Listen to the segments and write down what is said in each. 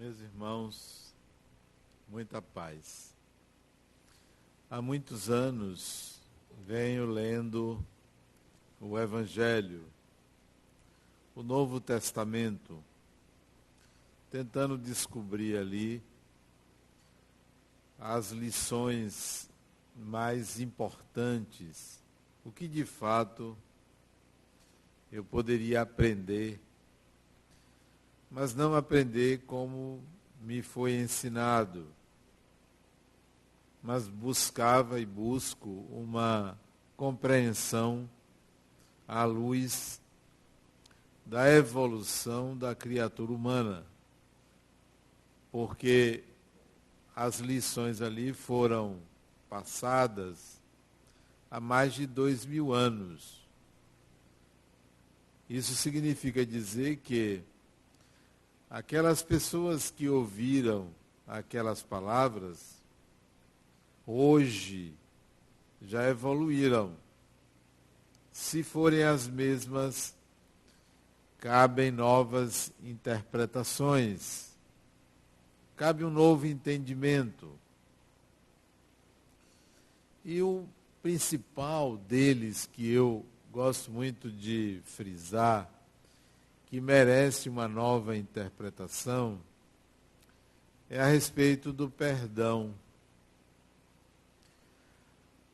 Meus irmãos, muita paz. Há muitos anos venho lendo o Evangelho, o Novo Testamento, tentando descobrir ali as lições mais importantes, o que de fato eu poderia aprender, mas não aprender como me foi ensinado, mas buscava e busco uma compreensão à luz da evolução da criatura humana, porque as lições ali foram passadas há mais de 2000 anos. Isso significa dizer que aquelas pessoas que ouviram aquelas palavras, hoje já evoluíram. Se forem as mesmas, cabem novas interpretações, cabe um novo entendimento. E o principal deles, que eu gosto muito de frisar, que merece uma nova interpretação, é a respeito do perdão.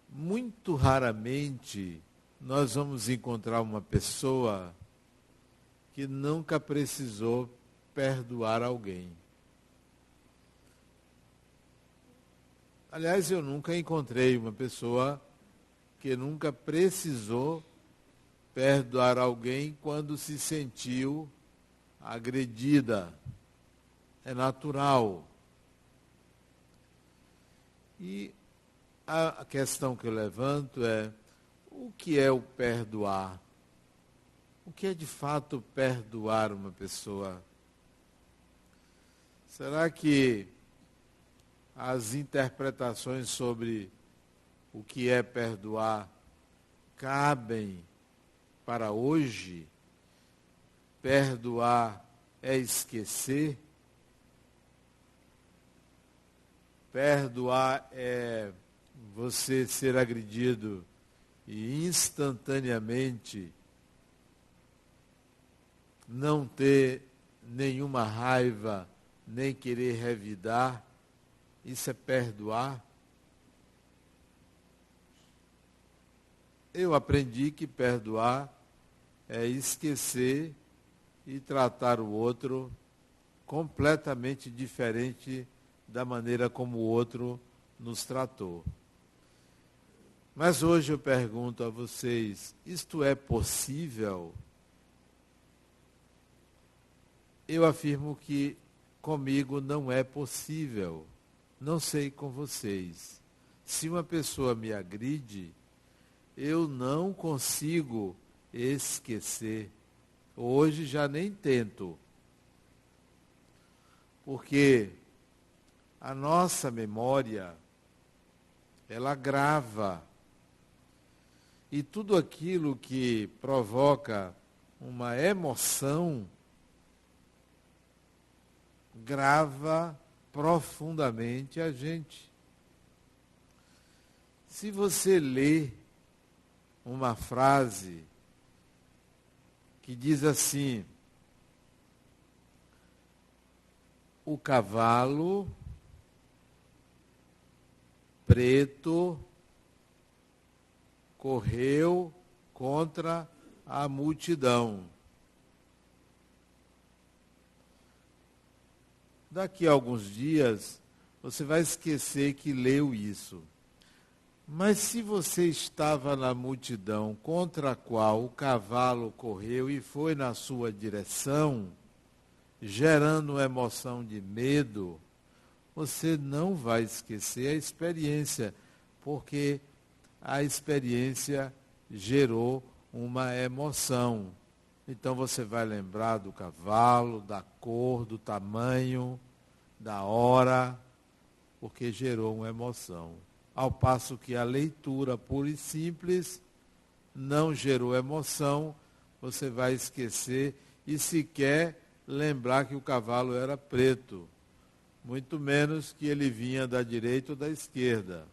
Muito raramente nós vamos encontrar uma pessoa que nunca precisou perdoar alguém. Aliás, eu nunca encontrei uma pessoa que nunca precisou perdoar alguém quando se sentiu agredida. É natural. E a questão que eu levanto é: o que é o perdoar? O que é de fato perdoar uma pessoa? Será que as interpretações sobre o que é perdoar cabem para hoje? Perdoar é esquecer? Perdoar é você ser agredido e instantaneamente não ter nenhuma raiva, nem querer revidar? Isso é perdoar? Eu aprendi que perdoar é esquecer e tratar o outro completamente diferente da maneira como o outro nos tratou. Mas hoje eu pergunto a vocês: isto é possível? Eu afirmo que comigo não é possível. Não sei com vocês. Se uma pessoa me agride, eu não consigo esquecer. Hoje já nem tento. Porque a nossa memória, ela grava. E tudo aquilo que provoca uma emoção, grava profundamente a gente. Se você lê uma frase que diz assim: o cavalo preto correu contra a multidão. Daqui a alguns dias, você vai esquecer que leu isso. Mas se você estava na multidão contra a qual o cavalo correu e foi na sua direção, gerando uma emoção de medo, você não vai esquecer a experiência, porque a experiência gerou uma emoção. Então você vai lembrar do cavalo, da cor, do tamanho, da hora, porque gerou uma emoção. Ao passo que a leitura pura e simples não gerou emoção, você vai esquecer e sequer lembrar que o cavalo era preto. muito menos que ele vinha da direita ou da esquerda.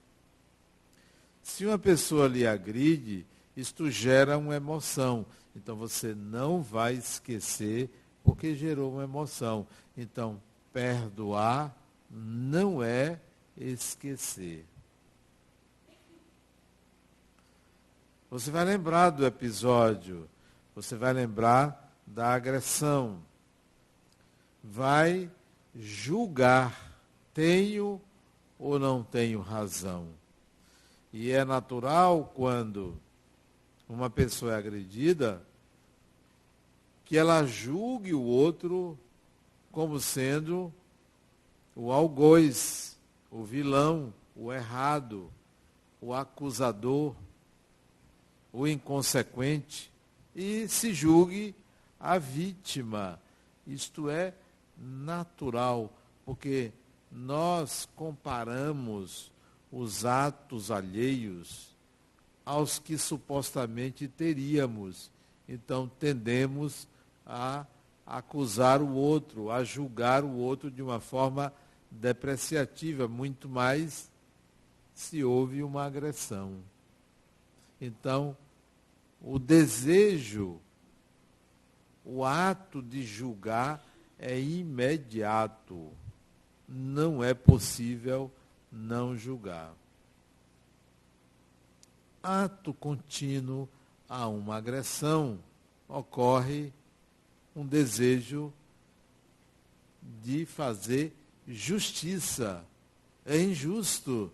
Se uma pessoa lhe agride, isto gera uma emoção. Então você não vai esquecer porque gerou uma emoção. Então, perdoar não é esquecer. Você vai lembrar do episódio, você vai lembrar da agressão, vai julgar, tenho ou não tenho razão. E é natural quando uma pessoa é agredida que ela julgue o outro como sendo o algoz, o vilão, o errado, o acusador, o inconsequente, e se julgue a vítima. Isto é natural, porque nós comparamos os atos alheios aos que supostamente teríamos. Então tendemos a acusar o outro, a julgar o outro de uma forma depreciativa, muito mais se houve uma agressão. Então, o desejo, o ato de julgar é imediato. Não é possível não julgar. Ato contínuo a uma agressão, ocorre um desejo de fazer justiça. É injusto.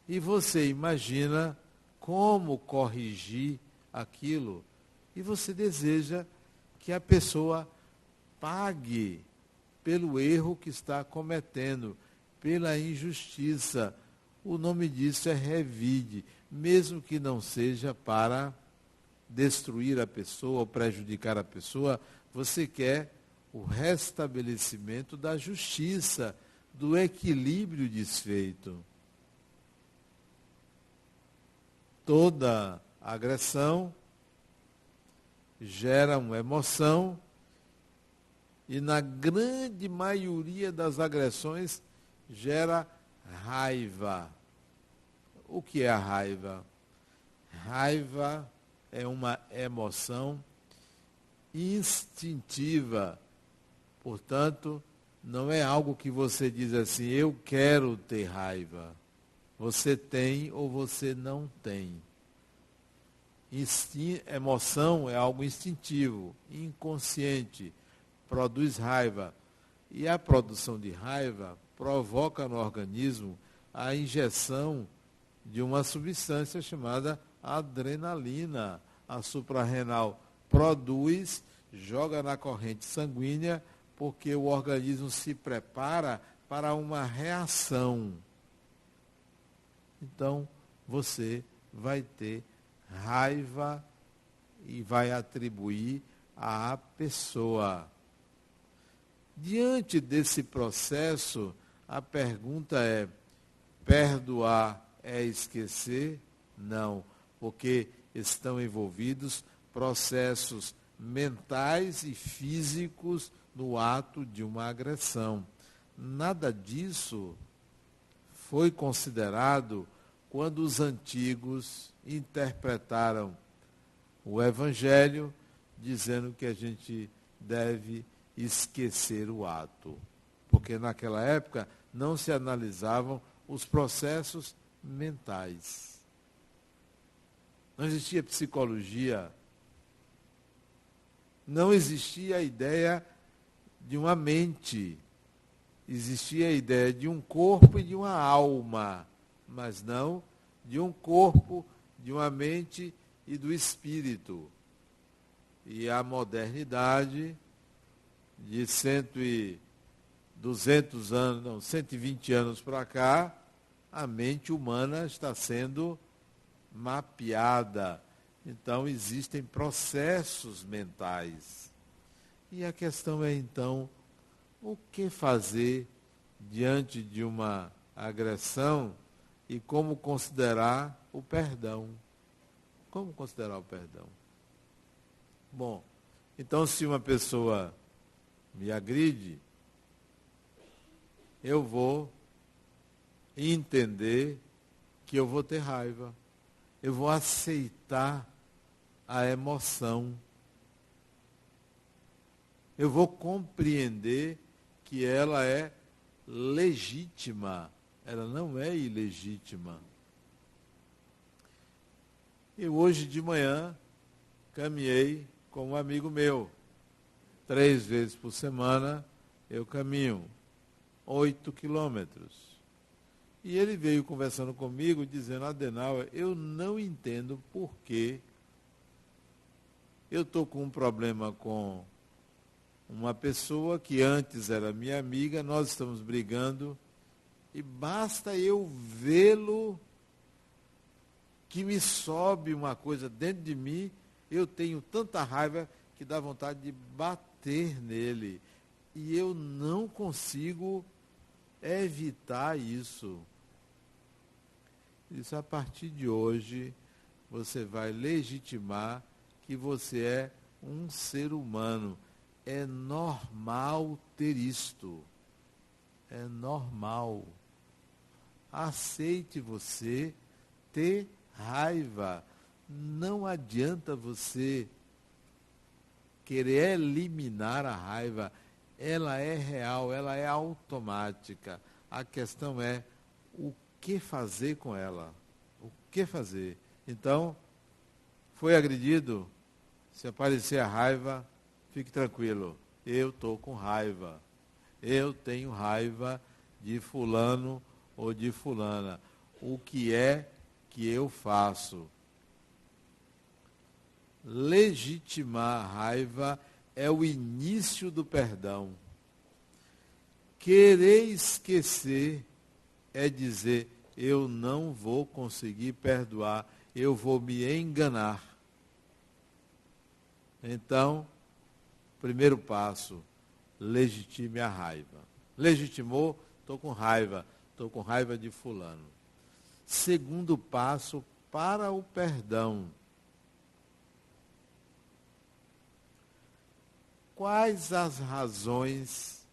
E você imagina como corrigir aquilo. E você deseja que a pessoa pague pelo erro que está cometendo, pela injustiça. O nome disso é revide, mesmo que não seja para destruir a pessoa ou prejudicar a pessoa, você quer o restabelecimento da justiça, do equilíbrio desfeito. Toda agressão gera uma emoção e, na grande maioria das agressões, gera raiva. O que é a raiva? Raiva é uma emoção instintiva. Portanto, não é algo que você diz assim, eu quero ter raiva. Você tem ou você não tem. Emoção é algo instintivo, inconsciente, produz raiva. E a produção de raiva provoca no organismo a injeção de uma substância chamada adrenalina. A suprarrenal produz, joga na corrente sanguínea, porque o organismo se prepara para uma reação. Então, você vai ter raiva e vai atribuir à pessoa. Diante desse processo, a pergunta é: perdoar é esquecer? Não, porque estão envolvidos processos mentais e físicos no ato de uma agressão. Nada disso foi considerado quando os antigos interpretaram o Evangelho dizendo que a gente deve esquecer o ato. Porque naquela época não se analisavam os processos mentais. Não existia psicologia. Não existia a ideia de uma mente. Existia a ideia de um corpo e de uma alma, mas não de um corpo, de uma mente e do espírito. E a modernidade, de 200 anos, não, 120 anos para cá, a mente humana está sendo mapeada. Então, existem processos mentais. E a questão é, então, o que fazer diante de uma agressão e como considerar o perdão? Como considerar o perdão? Bom, então se uma pessoa me agride, eu vou entender que eu vou ter raiva. Eu vou aceitar a emoção. Eu vou compreender que ela é legítima. Ela não é ilegítima. Eu hoje de manhã caminhei com um amigo meu. 3 vezes por semana eu caminho 8 quilômetros. E ele veio conversando comigo, dizendo: Adenauer, eu não entendo por que eu estou com um problema com uma pessoa que antes era minha amiga, nós estamos brigando, e basta eu vê-lo que me sobe uma coisa dentro de mim, eu tenho tanta raiva que dá vontade de bater nele. E eu não consigo evitar isso. Isso, a partir de hoje, você vai legitimar que você é um ser humano. É normal ter isto. É normal. Aceite você ter raiva. Não adianta você querer eliminar a raiva. Ela é real, ela é automática. A questão é o que fazer com ela? O que fazer? Então, foi agredido? Se aparecer a raiva, fique tranquilo. Eu estou com raiva. Eu tenho raiva de fulano ou de fulana. O que é que eu faço? Legitimar a raiva é o início do perdão. Querer esquecer é dizer: eu não vou conseguir perdoar, eu vou me enganar. Então, primeiro passo, legitime a raiva. Legitimou, estou com raiva de fulano. Segundo passo, para o perdão. Quais as razões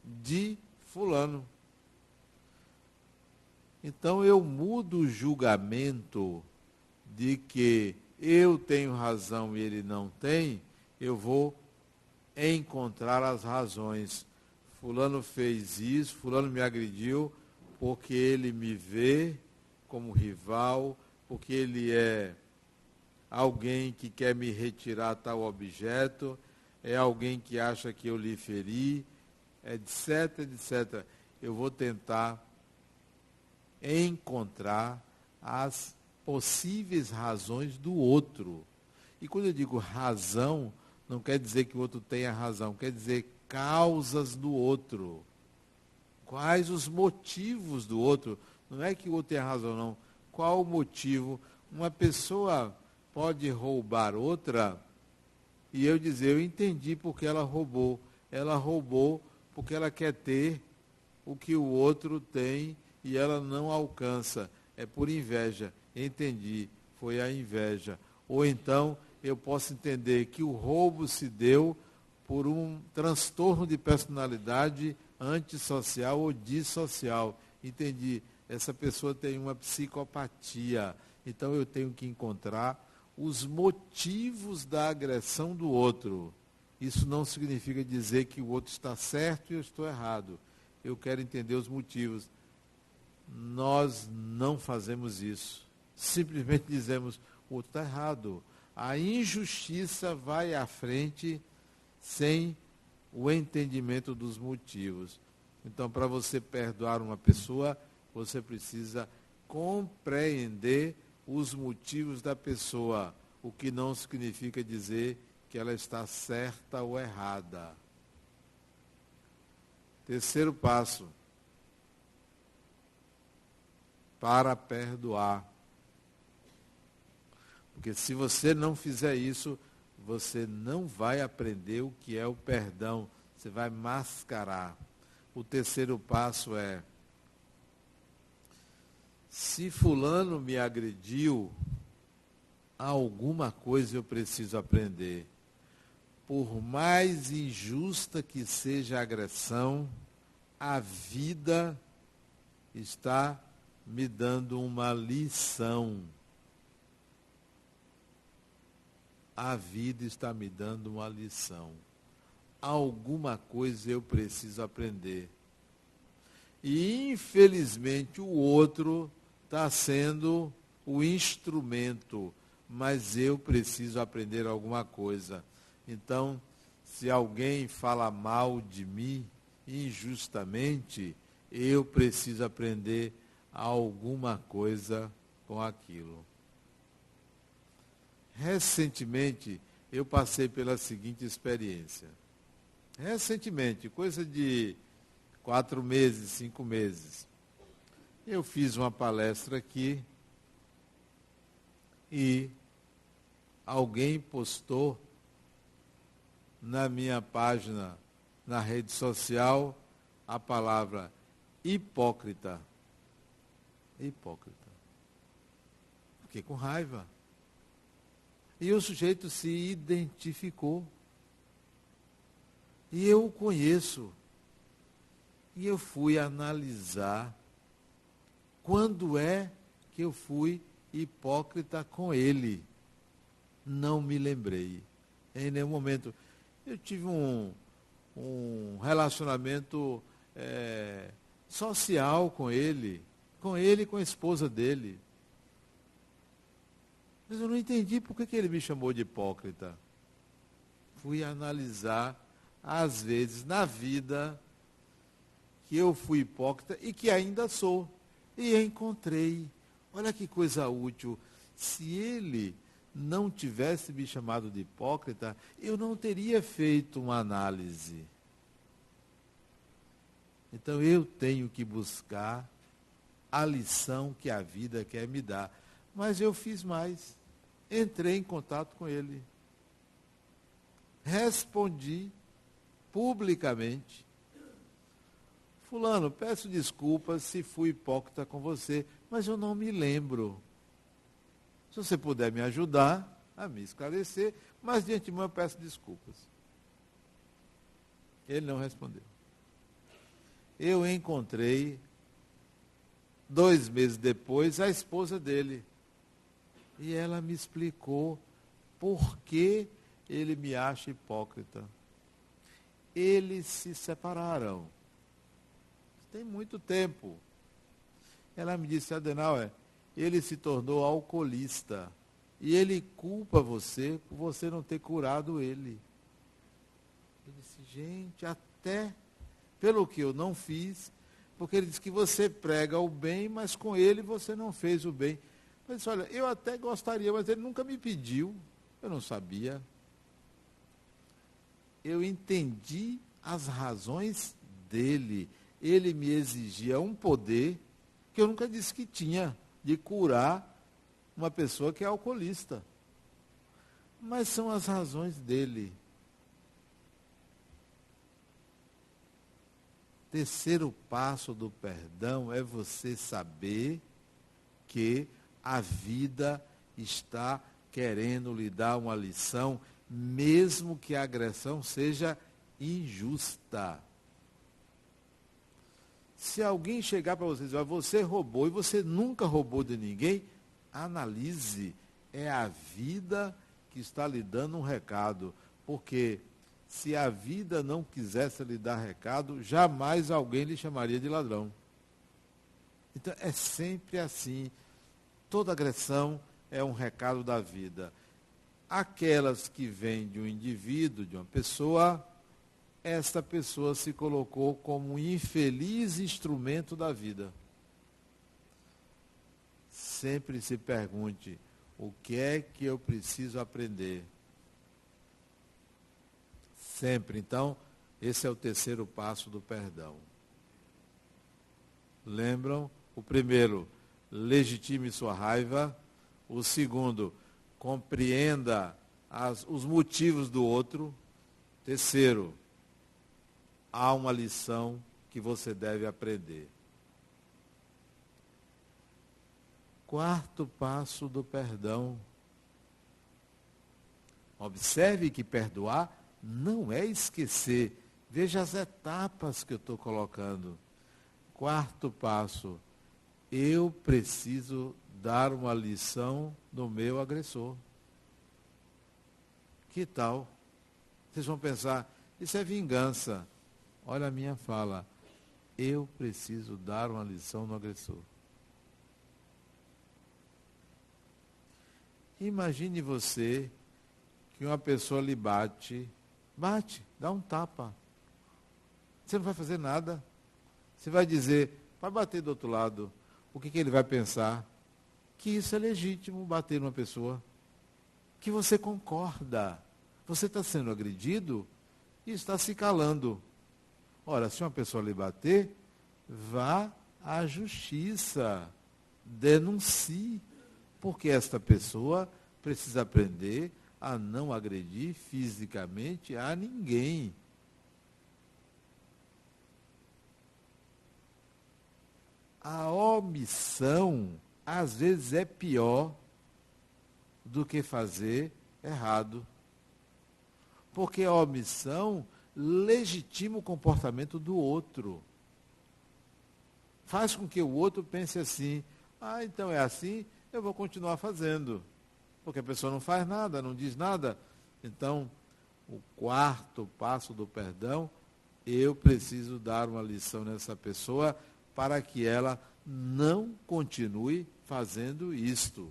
de fulano? Então eu mudo o julgamento de que eu tenho razão e ele não tem, eu vou encontrar as razões. Fulano fez isso, fulano me agrediu porque ele me vê como rival, porque ele é alguém que quer me retirar tal objeto, é alguém que acha que eu lhe feri, etc, etc. Eu vou tentar encontrar as possíveis razões do outro. E quando eu digo razão, não quer dizer que o outro tenha razão, quer dizer causas do outro. Quais os motivos do outro? Não é que o outro tenha razão, não. Qual o motivo? Uma pessoa pode roubar outra e eu dizer: eu entendi porque ela roubou. Ela roubou porque ela quer ter o que o outro tem e ela não alcança. É por inveja. Entendi, foi a inveja. Ou então eu posso entender que o roubo se deu por um transtorno de personalidade antissocial ou dissocial. Entendi, essa pessoa tem uma psicopatia. Então eu tenho que encontrar os motivos da agressão do outro. Isso não significa dizer que o outro está certo e eu estou errado. Eu quero entender os motivos. Nós não fazemos isso. Simplesmente dizemos: o outro está errado. A injustiça vai à frente sem o entendimento dos motivos. Então, para você perdoar uma pessoa, você precisa compreender os motivos da pessoa, o que não significa dizer que ela está certa ou errada. Terceiro passo, para perdoar. Porque se você não fizer isso, você não vai aprender o que é o perdão. Você vai mascarar. O terceiro passo é: se fulano me agrediu, alguma coisa eu preciso aprender. Por mais injusta que seja a agressão, a vida está me dando uma lição. A vida está me dando uma lição. Alguma coisa eu preciso aprender. E, infelizmente, o outro está sendo o instrumento, mas eu preciso aprender alguma coisa. Então, se alguém fala mal de mim, injustamente, eu preciso aprender alguma coisa com aquilo. Recentemente, eu passei pela seguinte experiência. Recentemente, coisa de 4 meses, 5 meses, eu fiz uma palestra aqui e alguém postou na minha página, na rede social, a palavra hipócrita. Hipócrita. Fiquei com raiva. E o sujeito se identificou. E eu o conheço. E eu fui analisar quando é que eu fui hipócrita com ele. Não me lembrei. Em nenhum momento. Eu tive um relacionamento social com ele e com a esposa dele. Mas eu não entendi por que ele me chamou de hipócrita. Fui analisar, às vezes, na vida, que eu fui hipócrita e que ainda sou. E encontrei. Olha que coisa útil. Se ele não tivesse me chamado de hipócrita, eu não teria feito uma análise. Então eu tenho que buscar a lição que a vida quer me dar. Mas eu fiz mais. Entrei em contato com ele. Respondi publicamente. Fulano, peço desculpas se fui hipócrita com você, mas eu não me lembro. Se você puder me ajudar a me esclarecer, mas de antemão eu peço desculpas. Ele não respondeu. Eu encontrei, 2 meses depois, a esposa dele. E ela me explicou por que ele me acha hipócrita. Eles se separaram. Tem muito tempo. Ela me disse, Adenauer, ele se tornou alcoolista. E ele culpa você por você não ter curado ele. Eu disse, gente, até pelo que eu não fiz, porque ele disse que você prega o bem, mas com ele você não fez o bem. Eu disse, olha, eu até gostaria, mas ele nunca me pediu. Eu não sabia. Eu entendi as razões dele. Ele me exigia um poder que eu nunca disse que tinha, de curar uma pessoa que é alcoolista. Mas são as razões dele. Terceiro passo do perdão é você saber que a vida está querendo lhe dar uma lição, mesmo que a agressão seja injusta. Se alguém chegar para você e dizer, você roubou e você nunca roubou de ninguém, analise. É a vida que está lhe dando um recado. Porque se a vida não quisesse lhe dar recado, jamais alguém lhe chamaria de ladrão. Então é sempre assim. Toda agressão é um recado da vida. Aquelas que vêm de um indivíduo, de uma pessoa, esta pessoa se colocou como um infeliz instrumento da vida. Sempre se pergunte, o que é que eu preciso aprender? Sempre. Então, esse é o terceiro passo do perdão. Lembram? O primeiro, legitime sua raiva. O segundo, compreenda os motivos do outro. Terceiro, há uma lição que você deve aprender. Quarto passo do perdão. Observe que perdoar não é esquecer. Veja as etapas que eu estou colocando. Quarto passo, eu preciso dar uma lição no meu agressor. Que tal? Vocês vão pensar, isso é vingança. Olha a minha fala. Eu preciso dar uma lição no agressor. Imagine você que uma pessoa lhe bate, dá um tapa. Você não vai fazer nada. Você vai dizer, vai bater do outro lado. O que ele vai pensar? Que isso é legítimo, bater numa pessoa. Que você concorda. Você está sendo agredido e está se calando. Ora, se uma pessoa lhe bater, vá à justiça. Denuncie. Porque esta pessoa precisa aprender a não agredir fisicamente a ninguém. A omissão, às vezes, é pior do que fazer errado. Porque a omissão legitima o comportamento do outro. Faz com que o outro pense assim, então é assim, eu vou continuar fazendo. Porque a pessoa não faz nada, não diz nada. Então, o quarto passo do perdão, eu preciso dar uma lição nessa pessoa para que ela não continue fazendo isto.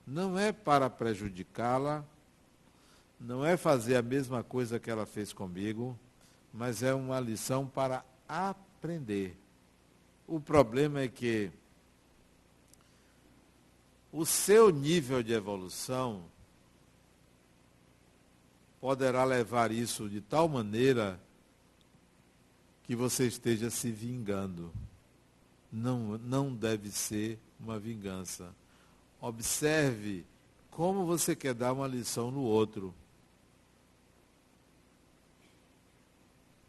Não é para prejudicá-la, não é fazer a mesma coisa que ela fez comigo, mas é uma lição para aprender. O problema é que o seu nível de evolução poderá levar isso de tal maneira que você esteja se vingando. Não deve ser uma vingança. Observe como você quer dar uma lição no outro.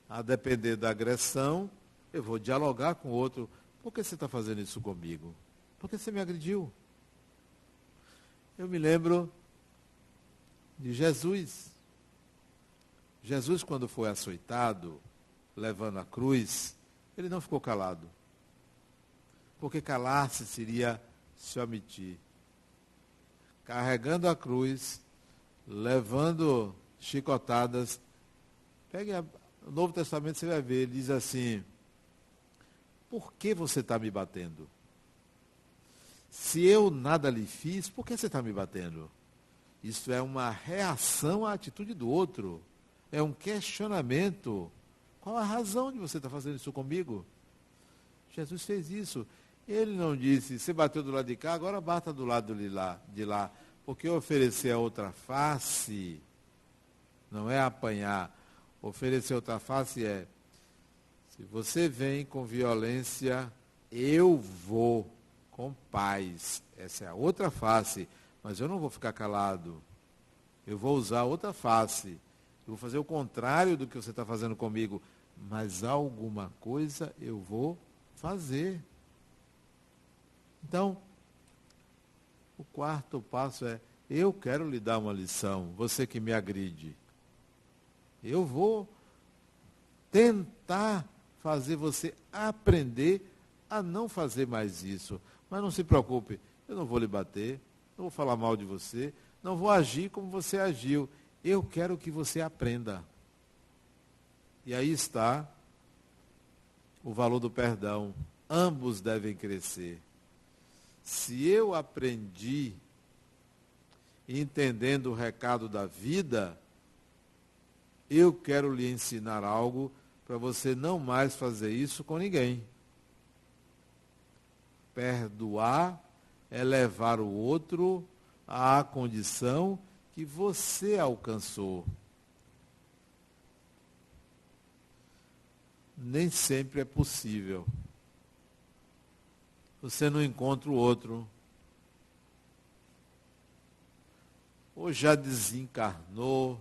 A depender da agressão, eu vou dialogar com o outro. Por que você está fazendo isso comigo? Por que você me agrediu? Eu me lembro de Jesus. Jesus, quando foi açoitado, levando a cruz, ele não ficou calado. Porque calar-se seria se omitir. Carregando a cruz, levando chicotadas. Pegue o Novo Testamento, você vai ver, ele diz assim, por que você está me batendo? Se eu nada lhe fiz, por que você está me batendo? Isso é uma reação à atitude do outro. É um questionamento. Qual a razão de você estar fazendo isso comigo? Jesus fez isso. Ele não disse, você bateu do lado de cá, agora bata do lado de lá. Porque oferecer a outra face não é apanhar. Oferecer outra face é, se você vem com violência, eu vou com paz. Essa é a outra face. Mas eu não vou ficar calado. Eu vou usar outra face. Eu vou fazer o contrário do que você está fazendo comigo. Mas alguma coisa eu vou fazer. Então, o quarto passo é, eu quero lhe dar uma lição, você que me agride. Eu vou tentar fazer você aprender a não fazer mais isso. Mas não se preocupe, eu não vou lhe bater, não vou falar mal de você, não vou agir como você agiu. Eu quero que você aprenda. E aí está o valor do perdão. Ambos devem crescer. Se eu aprendi, entendendo o recado da vida, eu quero lhe ensinar algo para você não mais fazer isso com ninguém. Perdoar é levar o outro à condição que você alcançou. Nem sempre é possível. Você não encontra o outro. Ou já desencarnou,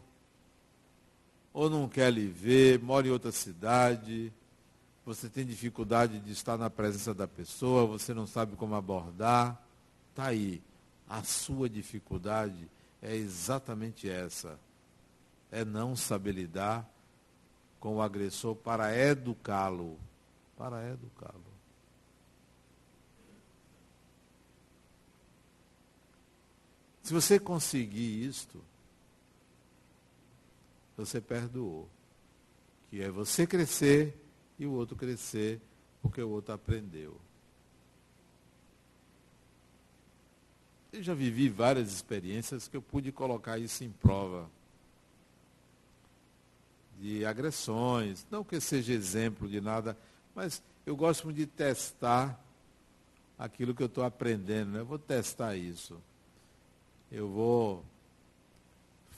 ou não quer lhe ver, mora em outra cidade, você tem dificuldade de estar na presença da pessoa, você não sabe como abordar. Está aí. A sua dificuldade é exatamente essa. É não saber lidar com o agressor para educá-lo. Para educá-lo. Se você conseguir isto, você perdoou. Que é você crescer e o outro crescer, porque o outro aprendeu. Eu já vivi várias experiências que eu pude colocar isso em prova. De agressões, não que seja exemplo de nada, mas eu gosto muito de testar aquilo que eu estou aprendendo, né? Eu vou testar isso. Eu vou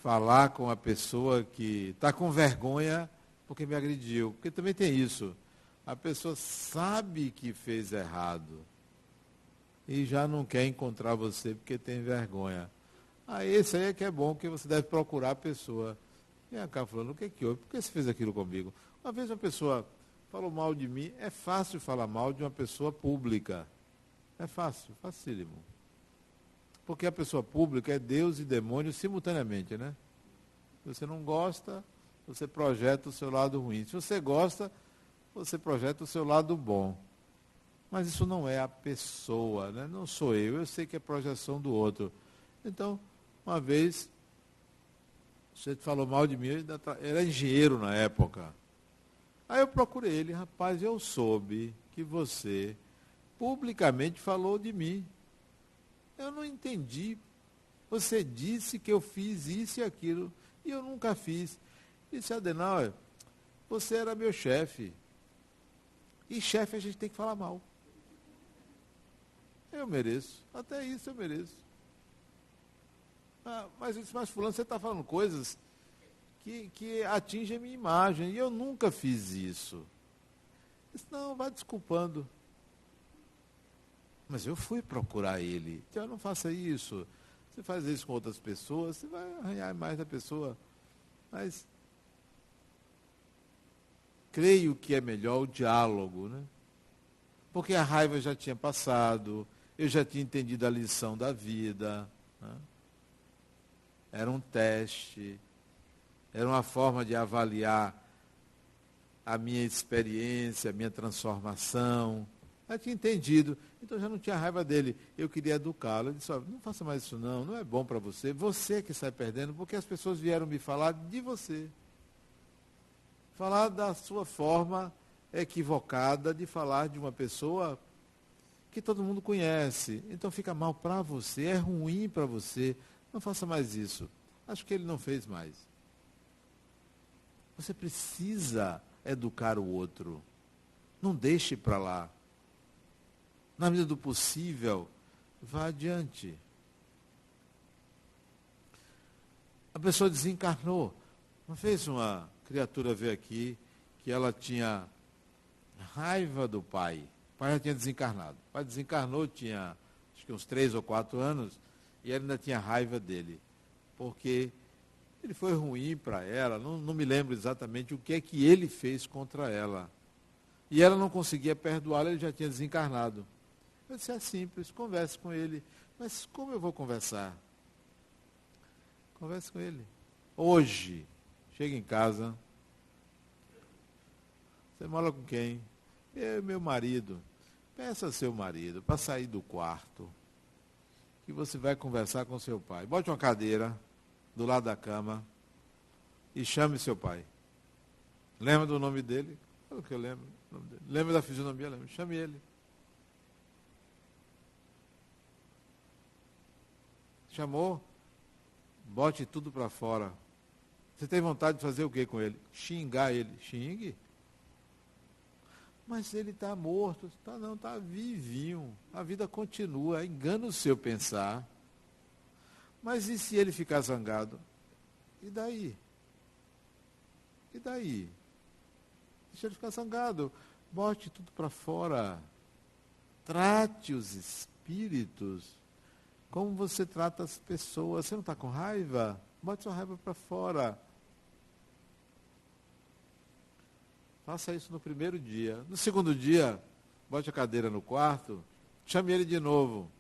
falar com a pessoa que está com vergonha porque me agrediu. Porque também tem isso. A pessoa sabe que fez errado e já não quer encontrar você porque tem vergonha. Esse aí é que é bom, porque você deve procurar a pessoa. Vem cá falando, o que é que houve? Por que você fez aquilo comigo? Uma vez uma pessoa falou mal de mim, é fácil falar mal de uma pessoa pública. É fácil, facílimo. Porque a pessoa pública é Deus e demônio simultaneamente, né? Se você não gosta, você projeta o seu lado ruim. Se você gosta, você projeta o seu lado bom. Mas isso não é a pessoa, né? Não sou eu sei que é projeção do outro. Então, uma vez, você falou mal de mim, ele era engenheiro na época. Aí eu procurei ele, rapaz, eu soube que você publicamente falou de mim. Eu não entendi. Você disse que eu fiz isso e aquilo, e eu nunca fiz. Disse, Adenauer, você era meu chefe. E chefe a gente tem que falar mal. Eu mereço. Até isso eu mereço. Mas fulano, você está falando coisas que atingem a minha imagem. E eu nunca fiz isso. Disse, não, vai desculpando. Mas eu fui procurar ele. Então, não faça isso. Você faz isso com outras pessoas, você vai arranhar mais da pessoa. Mas creio que é melhor o diálogo, né? Porque a raiva já tinha passado, eu já tinha entendido a lição da vida. Né? Era um teste, era uma forma de avaliar a minha experiência, a minha transformação. Eu tinha entendido, então já não tinha raiva dele. Eu queria educá-lo. Eu disse, não faça mais isso não é bom para você. Você que sai perdendo, porque as pessoas vieram me falar de você. Falar da sua forma equivocada de falar de uma pessoa que todo mundo conhece. Então fica mal para você, é ruim para você. Não faça mais isso. Acho que ele não fez mais. Você precisa educar o outro. Não deixe para lá. Na medida do possível, vá adiante. A pessoa desencarnou. Uma vez uma criatura veio aqui que ela tinha raiva do pai. O pai já tinha desencarnado. O pai desencarnou, tinha acho que uns 3 ou 4 anos, e ela ainda tinha raiva dele. Porque ele foi ruim para ela, não me lembro exatamente o que é que ele fez contra ela. E ela não conseguia perdoá-lo, ele já tinha desencarnado. Eu disse, é simples, converse com ele. Mas como eu vou conversar? Converse com ele. Hoje, chega em casa. Você mora com quem? Eu e meu marido. Peça ao seu marido para sair do quarto. Que você vai conversar com seu pai. Bote uma cadeira do lado da cama e chame seu pai. Lembra do nome dele? Claro que eu lembro. Lembra da fisionomia? Lembra. Chame ele. Chamou? Bote tudo para fora. Você tem vontade de fazer o que com ele? Xingar ele. Xingue. Mas ele está morto. Não, está vivinho. A vida continua. Engana o seu pensar. Mas e se ele ficar zangado? E daí? E daí? Deixa ele ficar zangado. Bote tudo para fora. Trate os espíritos como você trata as pessoas. Você não está com raiva? Bote sua raiva para fora. Faça isso no primeiro dia. No segundo dia, bote a cadeira no quarto, chame ele de novo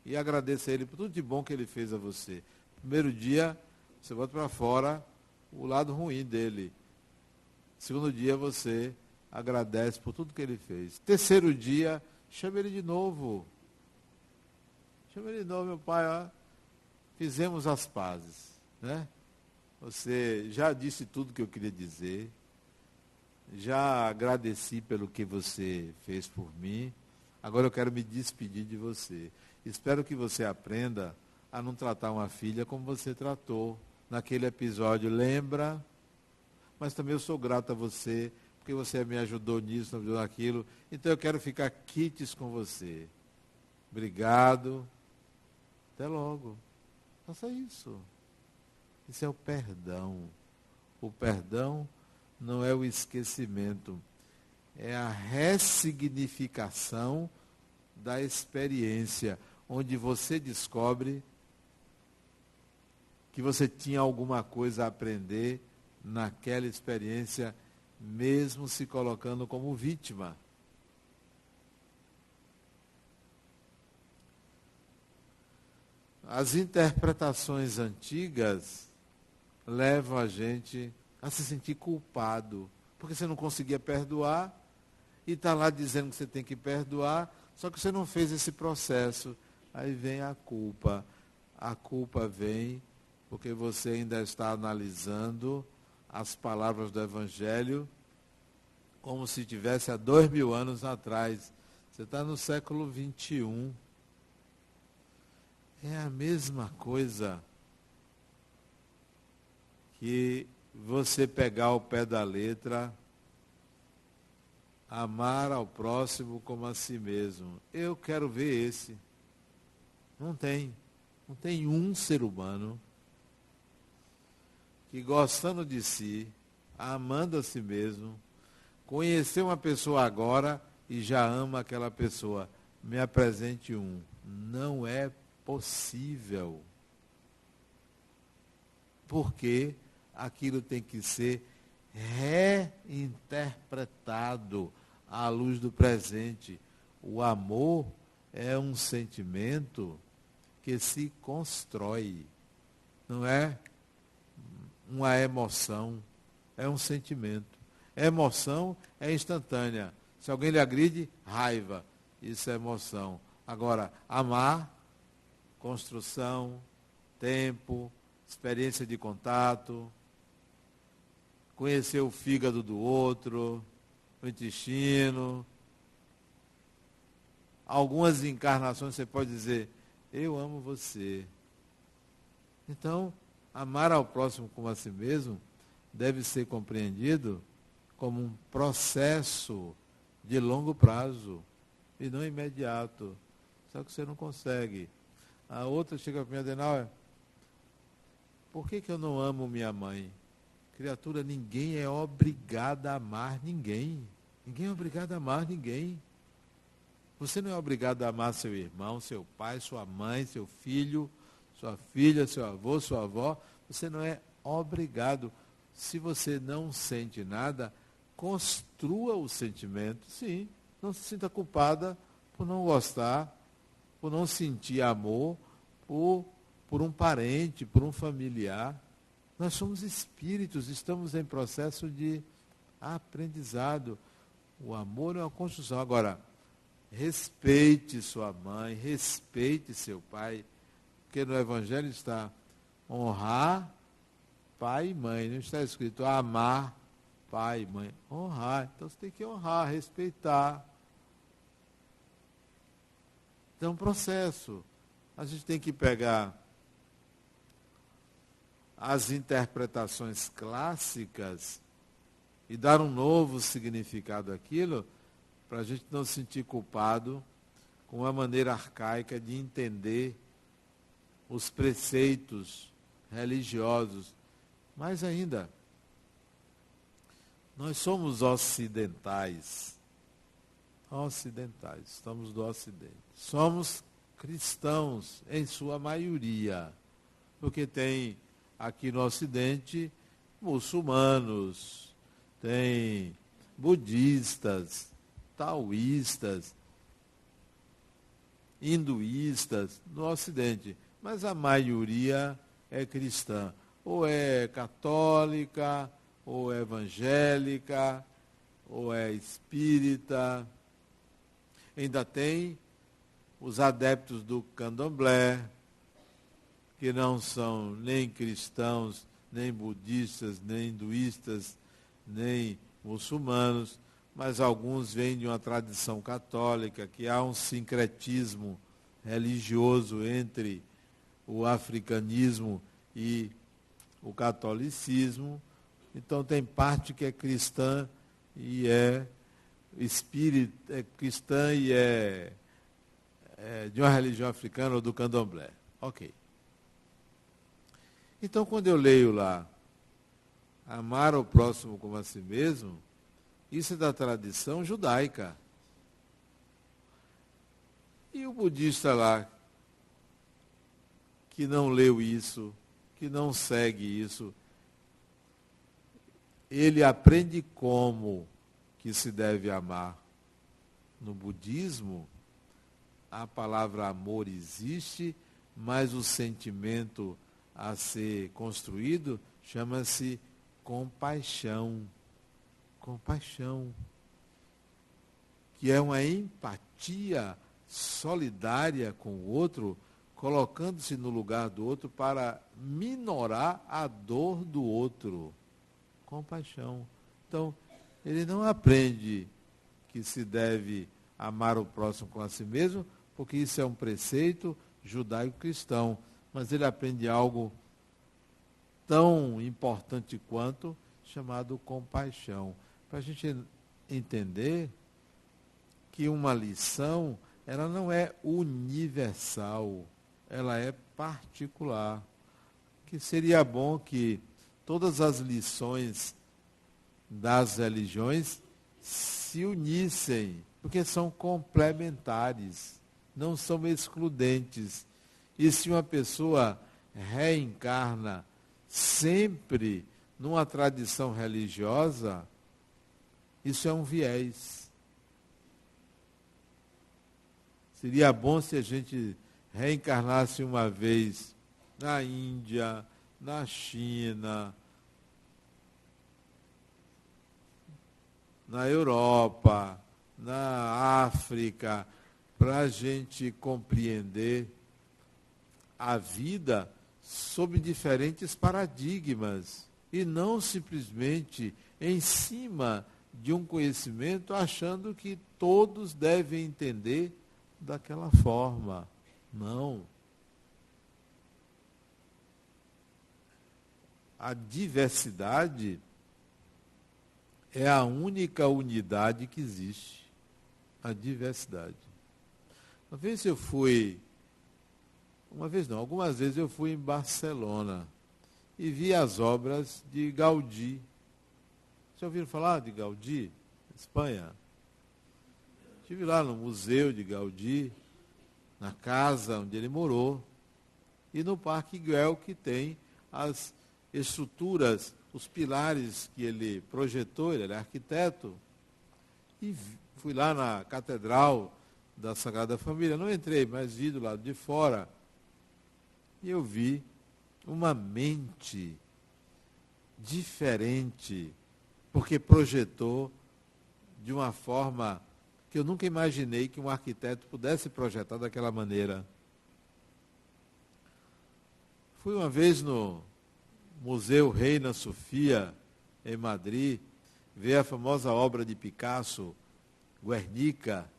e agradeça a ele por tudo de bom que ele fez a você. Primeiro dia, você bota para fora o lado ruim dele. Segundo dia você agradece por tudo que ele fez. Terceiro dia, chama ele de novo. Chama ele de novo, meu pai, ó, fizemos as pazes, né? Você já disse tudo que eu queria dizer. Já agradeci pelo que você fez por mim. Agora eu quero me despedir de você. Espero que você aprenda a não tratar uma filha como você tratou naquele episódio. Lembra? Mas também eu sou grato a você, porque você me ajudou nisso, me ajudou naquilo. Então eu quero ficar quites com você. Obrigado. Até logo. Faça isso. Isso é o perdão. O perdão não é o esquecimento, é a ressignificação da experiência, onde você descobre que você tinha alguma coisa a aprender naquela experiência, mesmo se colocando como vítima. As interpretações antigas levam a gente a se sentir culpado, porque você não conseguia perdoar e está lá dizendo que você tem que perdoar, só que você não fez esse processo. Aí vem a culpa. A culpa vem porque você ainda está analisando as palavras do Evangelho como se tivesse há 2000 anos atrás. Você está no século 21. É a mesma coisa que você pegar ao pé da letra, amar ao próximo como a si mesmo. Eu quero ver esse. Não tem um ser humano que, gostando de si, amando a si mesmo, conheceu uma pessoa agora e já ama aquela pessoa. Me apresente um. Não é possível. Porque aquilo tem que ser reinterpretado à luz do presente. O amor é um sentimento que se constrói. Não é uma emoção, é um sentimento. Emoção é instantânea. Se alguém lhe agride, raiva. Isso é emoção. Agora, amar, construção, tempo, experiência de contato, conhecer o fígado do outro, o intestino. Algumas encarnações você pode dizer, eu amo você. Então, amar ao próximo como a si mesmo deve ser compreendido como um processo de longo prazo e não imediato. Só que você não consegue. A outra chega para mim e diz, não, por que eu não amo minha mãe? Criatura, ninguém é obrigado a amar ninguém. Ninguém é obrigado a amar ninguém. Você não é obrigado a amar seu irmão, seu pai, sua mãe, seu filho, sua filha, seu avô, sua avó. Você não é obrigado. Se você não sente nada, construa o sentimento. Sim, não se sinta culpada por não gostar, por não sentir amor, por um parente, por um familiar. Nós somos espíritos, estamos em processo de aprendizado. O amor é uma construção. Agora, respeite sua mãe, respeite seu pai, porque no Evangelho está honrar pai e mãe. Não está escrito amar pai e mãe. Honrar. Então você tem que honrar, respeitar. Então é um processo. A gente tem que pegar as interpretações clássicas e dar um novo significado àquilo, para a gente não se sentir culpado com uma maneira arcaica de entender os preceitos religiosos. Mais ainda, nós somos ocidentais. Ocidentais, estamos do Ocidente. Somos cristãos, em sua maioria, porque tem aqui no Ocidente muçulmanos, tem budistas, taoístas, hinduístas no Ocidente, mas a maioria é cristã, ou é católica, ou é evangélica, ou é espírita. Ainda tem os adeptos do candomblé, que não são nem cristãos, nem budistas, nem hinduístas, nem muçulmanos, mas alguns vêm de uma tradição católica, que há um sincretismo religioso entre o africanismo e o catolicismo. Então tem parte que é cristã e é espírita, é cristã e é de uma religião africana ou do candomblé. Ok. Então quando eu leio lá, amar o próximo como a si mesmo, isso é da tradição judaica. E o budista lá, que não leu isso, que não segue isso, ele aprende como que se deve amar. No budismo, a palavra amor existe, mas o sentimento a ser construído chama-se compaixão. Compaixão. Que é uma empatia solidária com o outro, colocando-se no lugar do outro para minorar a dor do outro. Compaixão. Então, ele não aprende que se deve amar o próximo com a si mesmo, porque isso é um preceito judaico-cristão, mas ele aprende algo tão importante quanto, chamado compaixão. Para a gente entender que uma lição, ela não é universal, ela é particular. Que seria bom que todas as lições das religiões se unissem, porque são complementares, não são excludentes. E se uma pessoa reencarna sempre numa tradição religiosa, isso é um viés. Seria bom se a gente reencarnasse uma vez na Índia, na China, na Europa, na África, para a gente compreender a vida sob diferentes paradigmas e não simplesmente em cima de um conhecimento achando que todos devem entender daquela forma. Não. A diversidade é a única unidade que existe. A diversidade. Algumas vezes eu fui em Barcelona e vi as obras de Gaudí. Vocês ouviram falar de Gaudí? Espanha? Estive lá no museu de Gaudí, na casa onde ele morou, e no Parque Güell, que tem as estruturas, os pilares que ele projetou, ele era arquiteto. E fui lá na Catedral da Sagrada Família, não entrei, mas vi do lado de fora, e eu vi uma mente diferente, porque projetou de uma forma que eu nunca imaginei que um arquiteto pudesse projetar daquela maneira. Fui uma vez no Museu Reina Sofia, em Madrid, ver a famosa obra de Picasso, Guernica,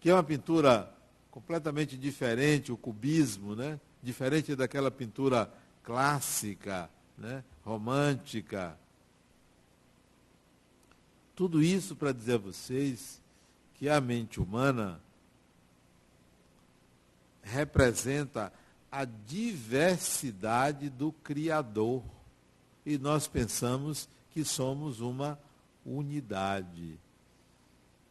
que é uma pintura completamente diferente, o cubismo, né? Diferente daquela pintura clássica, né? Romântica. Tudo isso para dizer a vocês que a mente humana representa a diversidade do Criador. E nós pensamos que somos uma unidade.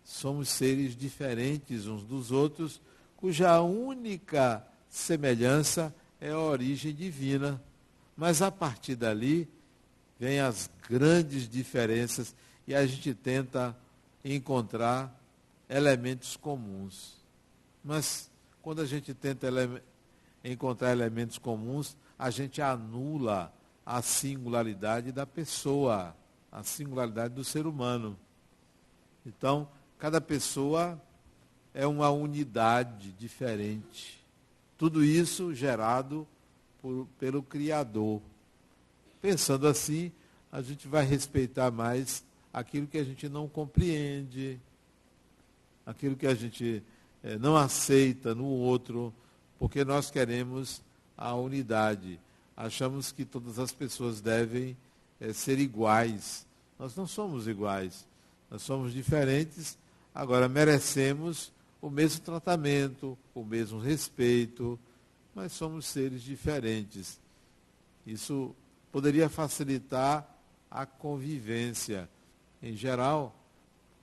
Somos seres diferentes uns dos outros, cuja única semelhança é a origem divina. Mas a partir dali, vêm as grandes diferenças e a gente tenta encontrar elementos comuns. Mas quando a gente tenta encontrar elementos comuns, a gente anula a singularidade da pessoa, a singularidade do ser humano. Então, cada pessoa é uma unidade diferente. Tudo isso gerado pelo Criador. Pensando assim, a gente vai respeitar mais aquilo que a gente não compreende, aquilo que a gente não aceita no outro, porque nós queremos a unidade. Achamos que todas as pessoas devem ser iguais. Nós não somos iguais, nós somos diferentes, agora merecemos o mesmo tratamento, o mesmo respeito, mas somos seres diferentes. Isso poderia facilitar a convivência. Em geral,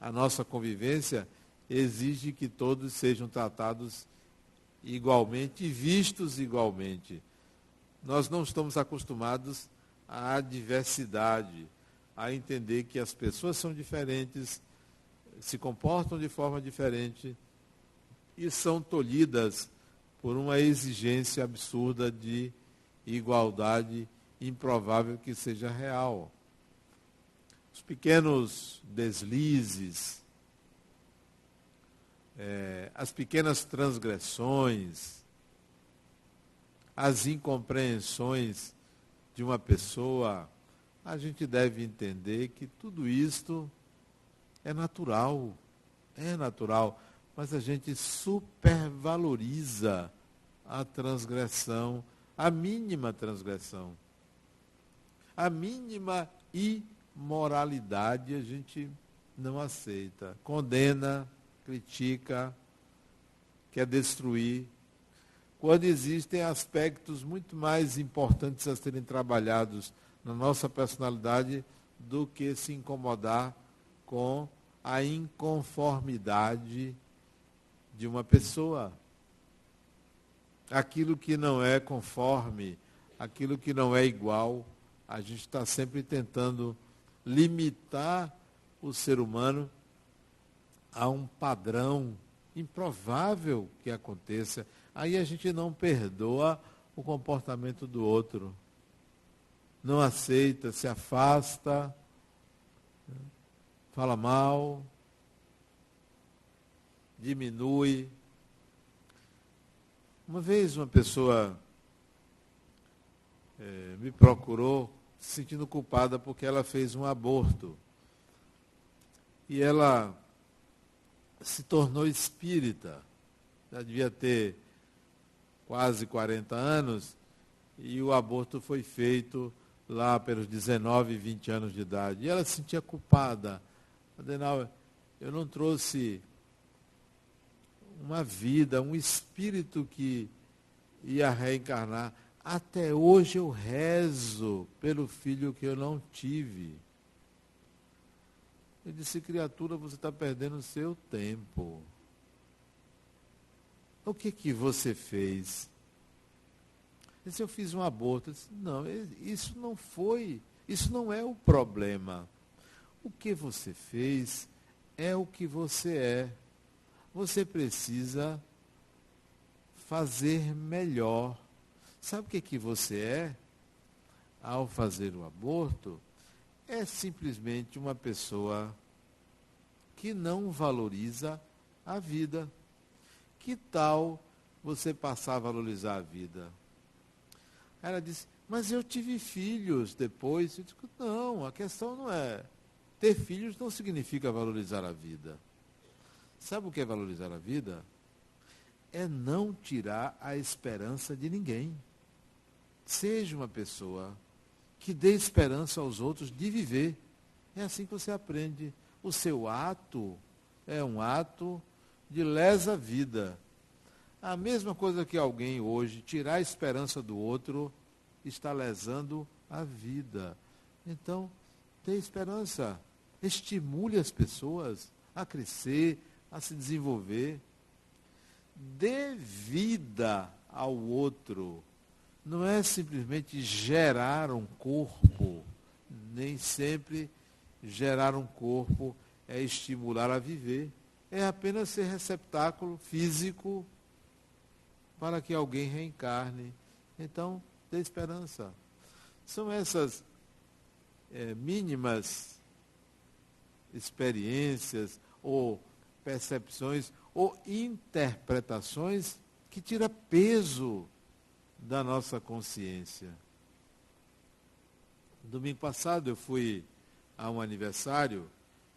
a nossa convivência exige que todos sejam tratados igualmente e vistos igualmente. Nós não estamos acostumados à diversidade, a entender que as pessoas são diferentes, se comportam de forma diferente e são tolhidas por uma exigência absurda de igualdade, improvável que seja real. Os pequenos deslizes, as pequenas transgressões, as incompreensões de uma pessoa, a gente deve entender que tudo isto é natural, mas a gente supervaloriza a transgressão, a mínima transgressão. A mínima imoralidade a gente não aceita, condena, critica, quer destruir, quando existem aspectos muito mais importantes a serem trabalhados na nossa personalidade do que se incomodar com a inconformidade de uma pessoa. Aquilo que não é conforme, aquilo que não é igual, a gente está sempre tentando limitar o ser humano a um padrão improvável que aconteça. Aí a gente não perdoa o comportamento do outro. Não aceita, se afasta, fala mal, diminui. Uma vez uma pessoa me procurou se sentindo culpada porque ela fez um aborto. E ela se tornou espírita. Já devia ter quase 40 anos e o aborto foi feito lá pelos 19, 20 anos de idade. E ela se sentia culpada. Adenauer, eu não trouxe uma vida, um espírito que ia reencarnar. Até hoje eu rezo pelo filho que eu não tive. Eu disse, criatura, você está perdendo o seu tempo. O que você fez? Eu disse, eu fiz um aborto. Eu disse, não, isso não é o problema. O que você fez é o que você é. Você precisa fazer melhor. Sabe o que você é? Ao fazer o aborto, é simplesmente uma pessoa que não valoriza a vida. Que tal você passar a valorizar a vida? Ela disse, mas eu tive filhos depois. Eu disse, não, a questão não é... Ter filhos não significa valorizar a vida. Sabe o que é valorizar a vida? É não tirar a esperança de ninguém. Seja uma pessoa que dê esperança aos outros de viver. É assim que você aprende. O seu ato é um ato de lesa vida. A mesma coisa que alguém hoje tirar a esperança do outro, está lesando a vida. Então, dê esperança. Estimule as pessoas a crescer, a se desenvolver. Dê vida ao outro. Não é simplesmente gerar um corpo. Nem sempre gerar um corpo é estimular a viver. É apenas ser receptáculo físico para que alguém reencarne. Então, dê esperança. São essas mínimas experiências ou percepções ou interpretações que tira peso da nossa consciência. Domingo passado eu fui a um aniversário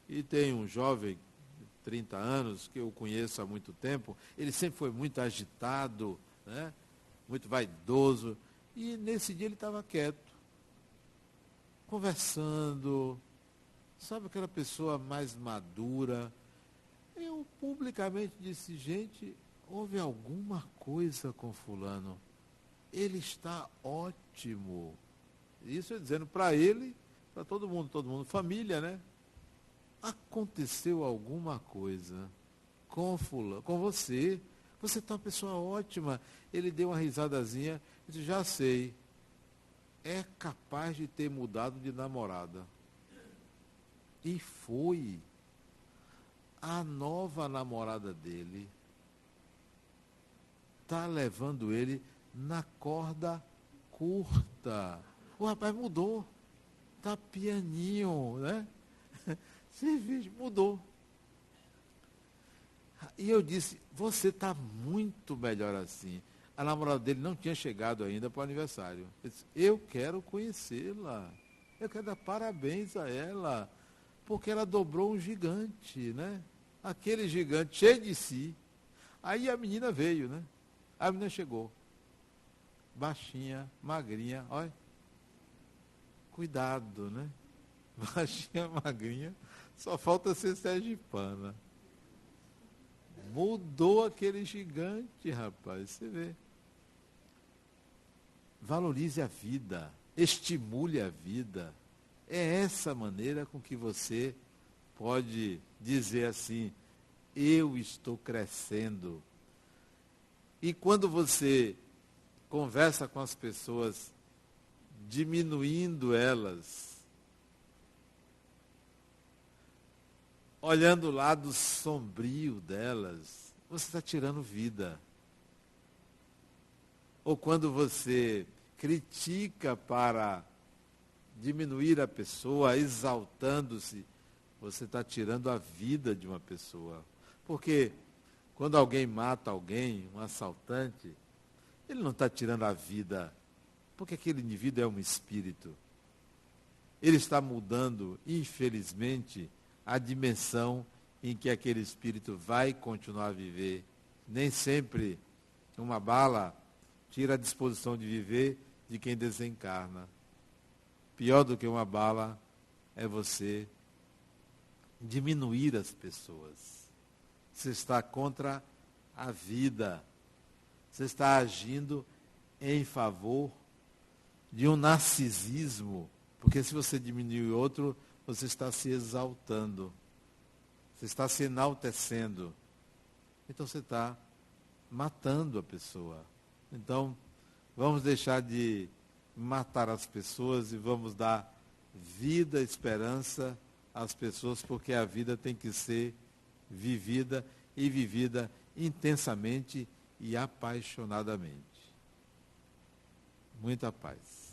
e tem um jovem de 30 anos que eu conheço há muito tempo. Ele sempre foi muito agitado, né? Muito vaidoso. E nesse dia ele estava quieto, conversando. Sabe aquela pessoa mais madura? Eu publicamente disse, gente, houve alguma coisa com fulano. Ele está ótimo. Isso eu dizendo para ele, para todo mundo, família, né? Aconteceu alguma coisa com fulano, com você. Você está uma pessoa ótima. Ele deu uma risadazinha, eu disse, já sei. É capaz de ter mudado de namorada. E foi. A nova namorada dele está levando ele na corda curta. O rapaz mudou. Está pianinho, né? Cerveja, mudou. E eu disse, você está muito melhor assim. A namorada dele não tinha chegado ainda para o aniversário. Eu disse, eu quero conhecê-la. Eu quero dar parabéns a ela. Porque ela dobrou um gigante, né? Aquele gigante cheio de si. Aí a menina veio, né? A menina chegou. Baixinha, magrinha, olha. Cuidado, né? Baixinha, magrinha, só falta ser sergipana. Mudou aquele gigante, rapaz, você vê. Valorize a vida, estimule a vida. É essa maneira com que você pode dizer assim, eu estou crescendo. E quando você conversa com as pessoas, diminuindo elas, olhando o lado sombrio delas, você está tirando vida. Ou quando você critica para diminuir a pessoa, exaltando-se, você está tirando a vida de uma pessoa. Porque quando alguém mata alguém, um assaltante, ele não está tirando a vida, porque aquele indivíduo é um espírito. Ele está mudando, infelizmente, a dimensão em que aquele espírito vai continuar a viver. Nem sempre uma bala tira a disposição de viver de quem desencarna. Pior do que uma bala é você diminuir as pessoas. Você está contra a vida. Você está agindo em favor de um narcisismo. Porque se você diminui o outro, você está se exaltando. Você está se enaltecendo. Então você está matando a pessoa. Então, vamos deixar de matar as pessoas e vamos dar vida, esperança às pessoas, porque a vida tem que ser vivida e vivida intensamente e apaixonadamente. Muita paz.